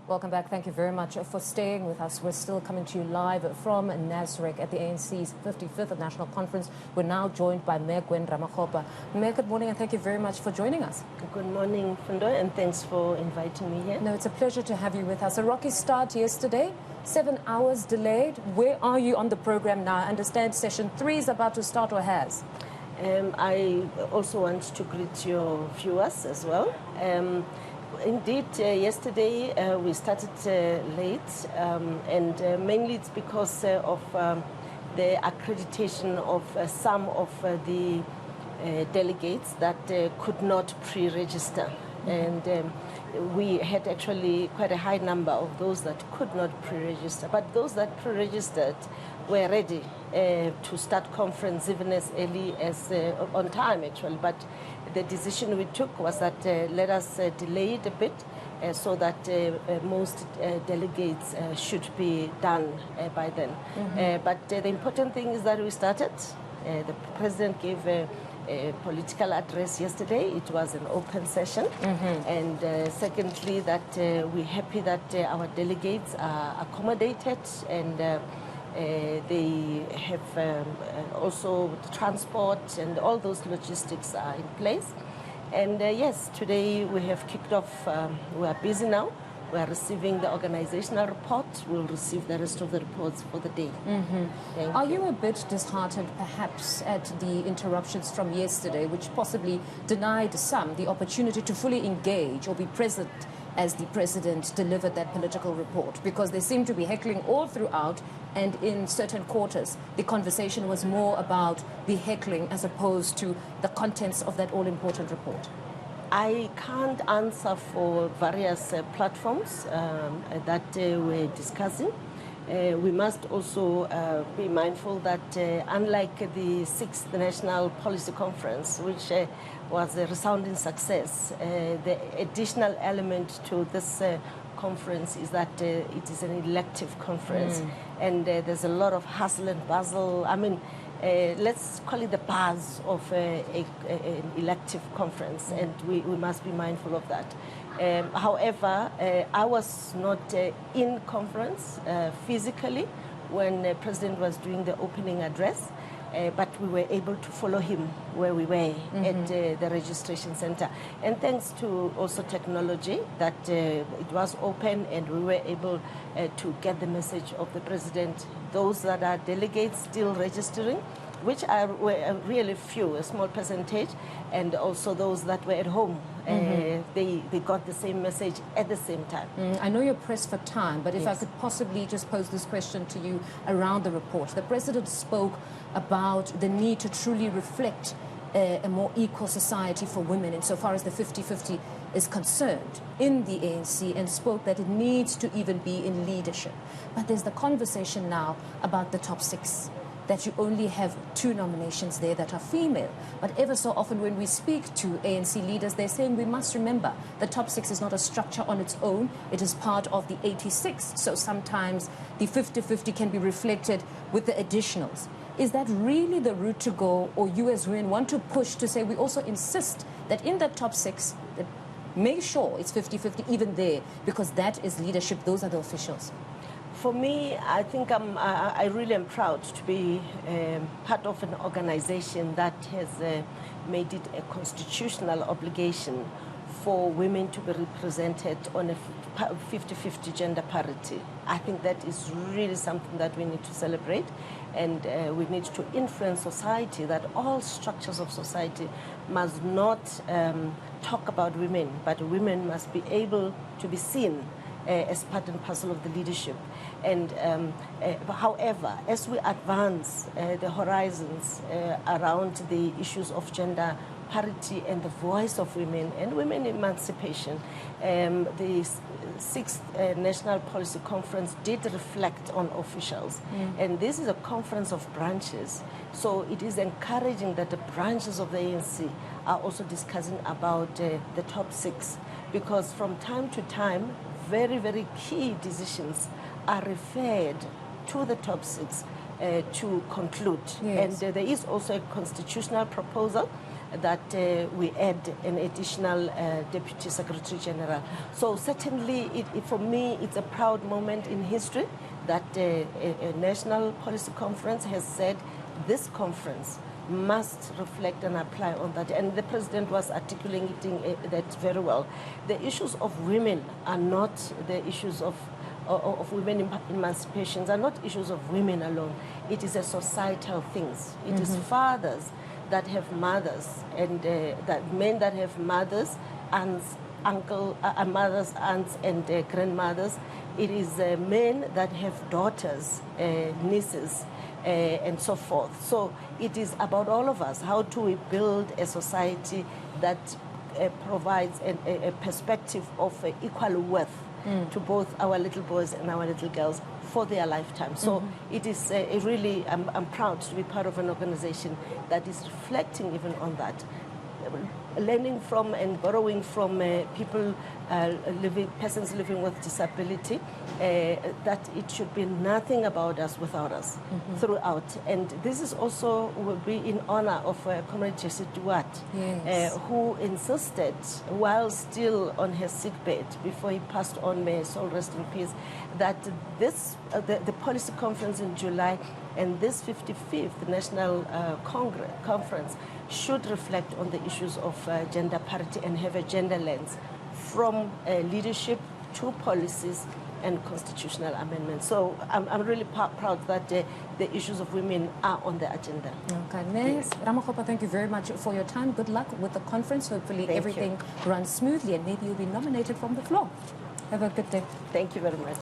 Welcome back. Thank you very much for staying with us. We're still coming to you live from Nasrec at the ANC's 55th National Conference. We're now joined by Mayor Gwen Ramokgopa. Mayor, good morning and thank you very much for joining us. Good morning, Fundo, and thanks for inviting me here. No, it's a pleasure to have you with us. A rocky start yesterday, 7 hours delayed. Where are you on the program now? I understand session 3 is about to start or has. I also want to greet your viewers as well. Indeed, yesterday we started late, and mainly it's because of the accreditation of some of the delegates that could not pre-register. And we had actually quite a high number of those that could not pre-register. But those that pre-registered were ready to start conference even as early as on time, actually. But the decision we took was that let us delay it a bit so that most delegates should be done by then. But the important thing is that we started. The president gave a political address yesterday. It was an open session. And secondly, that we're happy that our delegates are accommodated and they have also transport and all those logistics are in place. And yes, today we have kicked off. We are busy now. We are receiving the organizational report. We'll receive the rest of the reports for the day. Are you a bit disheartened perhaps at the interruptions from yesterday, which possibly denied some the opportunity to fully engage or be present as the president delivered that political report? Because they seem to be heckling all throughout, and in certain quarters the conversation was more about the heckling as opposed to the contents of that all-important report. I can't answer for various platforms that we're discussing. We must also be mindful that unlike the 6th National Policy Conference, which was a resounding success, the additional element to this conference is that it is an elective conference, and there's a lot of hustle and bustle. I mean, let's call it the buzz of an elective conference, and we must be mindful of that. However, I was not in conference physically when the president was doing the opening address, but we were able to follow him where we were at the registration center. And thanks to also technology that it was open and we were able to get the message of the president. Those that are delegates still registering, which were really few, a small percentage, and also those that were at home. They got the same message at the same time. I know you're pressed for time, but if I could possibly just pose this question to you around the report. The president spoke about the need to truly reflect a more equal society for women insofar as the 50-50 is concerned in the ANC, and spoke that it needs to even be in leadership. But there's the conversation now about the top 6, that you only have 2 nominations there that are female. But ever so often when we speak to ANC leaders, they're saying we must remember the top 6 is not a structure on its own. It is part of the 86. So sometimes the 50-50 can be reflected with the additionals. Is that really the route to go, or you as women want to push to say we also insist that in that top 6, that make sure it's 50-50 even there, because that is leadership, those are the officials? For me, I think I really am proud to be part of an organization that has made it a constitutional obligation for women to be represented on a 50-50 gender parity. I think that is really something that we need to celebrate, and we need to influence society, that all structures of society must not talk about women, but women must be able to be seen as part and parcel of the leadership. And however, as we advance the horizons around the issues of gender parity and the voice of women and women emancipation, the 6th National Policy Conference did reflect on officials. And this is a conference of branches. So it is encouraging that the branches of the ANC are also discussing about the top 6, because from time to time, very, very key decisions are referred to the top 6 to conclude. And there is also a constitutional proposal that we add an additional Deputy Secretary General. So certainly, for me, it's a proud moment in history that a National Policy Conference has said this conference must reflect and apply on that. And the President was articulating that very well. The issues of women are not the issues of women emancipations, are not issues of women alone. It is a societal thing. It is fathers that have mothers, and that men that have mothers, aunts, mothers, aunts, and grandmothers. It is men that have daughters, nieces, and so forth. So it is about all of us. How do we build a society that provides a perspective of equal worth to both our little boys and our little girls for their lifetime? So it is really, I'm proud to be part of an organization that is reflecting even on that. Learning from and borrowing from persons living with disability, that it should be nothing about us without us throughout. And this is also will be in honor of Comrade Jessie Duarte, who insisted, while still on her sickbed before he passed on, may soul rest in peace, that this the policy conference in July and this 55th National Conference should reflect on the issues of gender parity and have a gender lens from leadership to policies and constitutional amendments. So I'm really proud that the issues of women are on the agenda. Okay, Ms. Ramokgopa, thank you very much for your time. Good luck with the conference. Hopefully everything runs smoothly and maybe you'll be nominated from the floor. Have a good day. Thank you very much.